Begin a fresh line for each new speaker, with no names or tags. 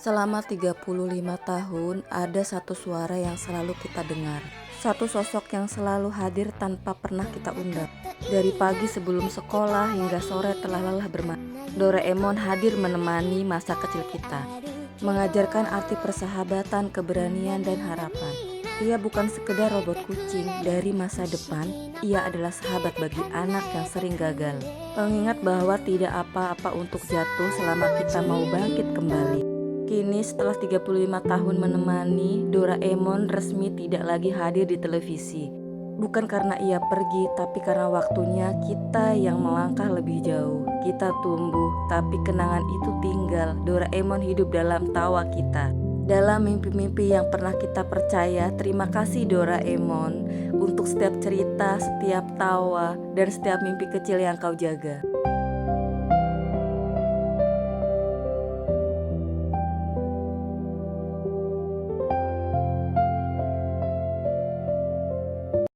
Selama 35 tahun, ada satu suara yang selalu kita dengar. Satu sosok yang selalu hadir tanpa pernah kita undang. Dari pagi sebelum sekolah hingga sore telah lelah bermain, Doraemon hadir menemani masa kecil kita. Mengajarkan arti persahabatan, keberanian, dan harapan. Ia bukan sekedar robot kucing dari masa depan, ia adalah sahabat bagi anak yang sering gagal. Pengingat bahwa tidak apa-apa untuk jatuh selama kita mau bangkit kembali. Kini setelah 35 tahun menemani, Doraemon resmi tidak lagi hadir di televisi. Bukan karena ia pergi, tapi karena waktunya kita yang melangkah lebih jauh. Kita tumbuh, tapi kenangan itu tinggal. Doraemon hidup dalam tawa kita, dalam mimpi-mimpi yang pernah kita percaya. Terima kasih Doraemon untuk setiap cerita, setiap tawa, dan setiap mimpi kecil yang kau jaga.